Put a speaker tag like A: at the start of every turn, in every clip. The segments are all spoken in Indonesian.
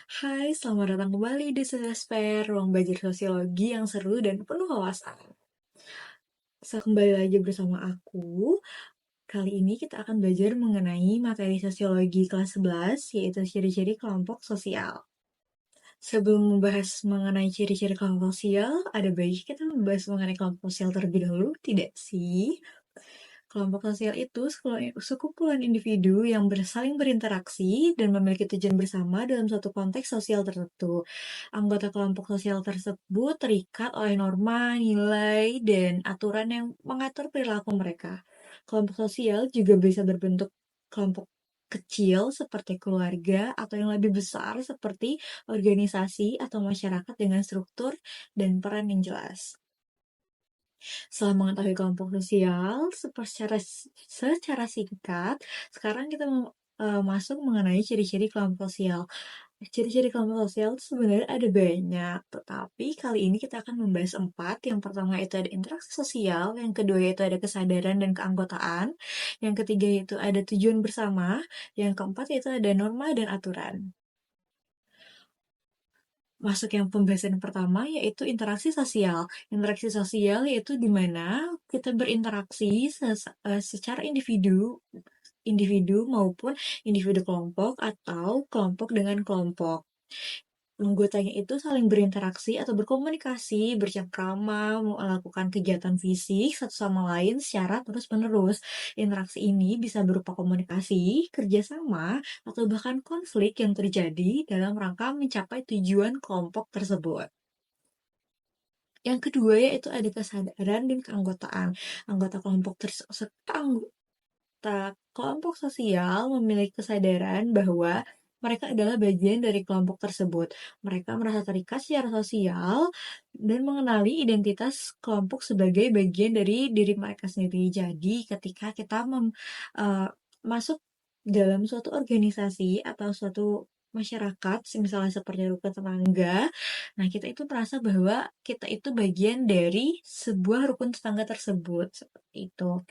A: Hai, selamat datang kembali di Sesper, ruang belajar sosiologi yang seru dan penuh wawasan. Kembali lagi bersama aku. Kali ini kita akan belajar mengenai materi sosiologi kelas 11, yaitu ciri-ciri kelompok sosial. Sebelum membahas mengenai ciri-ciri kelompok sosial, ada baiknya kita membahas mengenai kelompok sosial terlebih dahulu, tidak sih? Kelompok sosial itu sekumpulan individu yang saling berinteraksi dan memiliki tujuan bersama dalam suatu konteks sosial tertentu. Anggota kelompok sosial tersebut terikat oleh norma, nilai, dan aturan yang mengatur perilaku mereka. Kelompok sosial juga bisa berbentuk kelompok kecil seperti keluarga atau yang lebih besar seperti organisasi atau masyarakat dengan struktur dan peran yang jelas. Setelah mengetahui kelompok sosial, secara singkat, sekarang kita masuk mengenai ciri-ciri kelompok sosial. Ciri-ciri kelompok sosial itu sebenarnya ada banyak, tetapi kali ini kita akan membahas 4. Yang pertama itu ada interaksi sosial, yang kedua itu ada kesadaran dan keanggotaan, yang ketiga itu ada tujuan bersama, yang keempat itu ada norma dan aturan. Masuk yang pembahasan pertama yaitu interaksi sosial. Interaksi sosial yaitu di mana kita berinteraksi secara individu maupun individu kelompok atau kelompok dengan kelompok. Anggotanya itu saling berinteraksi atau berkomunikasi, bercengkrama, melakukan kegiatan fisik satu sama lain secara terus-menerus. Interaksi ini bisa berupa komunikasi, kerjasama, atau bahkan konflik yang terjadi dalam rangka mencapai tujuan kelompok tersebut. Yang kedua yaitu ada kesadaran dan keanggotaan. Anggota kelompok kelompok sosial memiliki kesadaran bahwa mereka adalah bagian dari kelompok tersebut. Mereka merasa terikat secara sosial dan mengenali identitas kelompok sebagai bagian dari diri mereka sendiri. Jadi, ketika kita masuk dalam suatu organisasi atau suatu masyarakat, misalnya seperti rukun tetangga, nah kita itu merasa bahwa kita itu bagian dari sebuah rukun tetangga tersebut, seperti itu.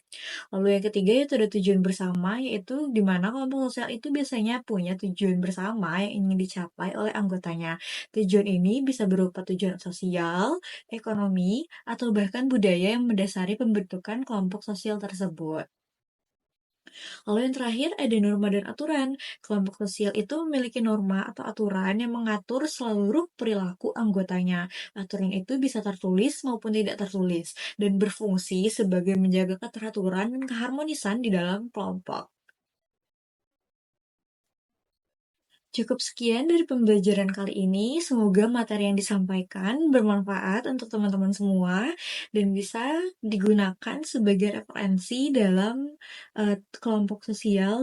A: Lalu yang ketiga itu ada tujuan bersama, yaitu di mana kelompok sosial itu biasanya punya tujuan bersama yang ingin dicapai oleh anggotanya. Tujuan ini bisa berupa tujuan sosial, ekonomi, atau bahkan budaya yang mendasari pembentukan kelompok sosial tersebut. Lalu yang terakhir ada norma dan aturan. Kelompok sosial itu memiliki norma atau aturan yang mengatur seluruh perilaku anggotanya. Aturan itu bisa tertulis maupun tidak tertulis dan berfungsi sebagai menjaga keteraturan dan keharmonisan di dalam kelompok. Cukup sekian dari pembelajaran kali ini. Semoga materi yang disampaikan bermanfaat untuk teman-teman semua dan bisa digunakan sebagai referensi dalam kelompok sosial,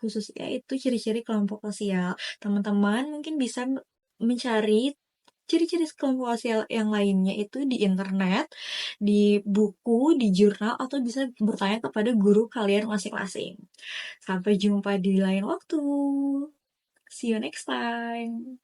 A: khususnya itu ciri-ciri kelompok sosial. Teman-teman mungkin bisa mencari ciri-ciri kelompok sosial yang lainnya itu di internet, di buku, di jurnal, atau bisa bertanya kepada guru kalian masing-masing. Sampai jumpa di lain waktu. See you next time.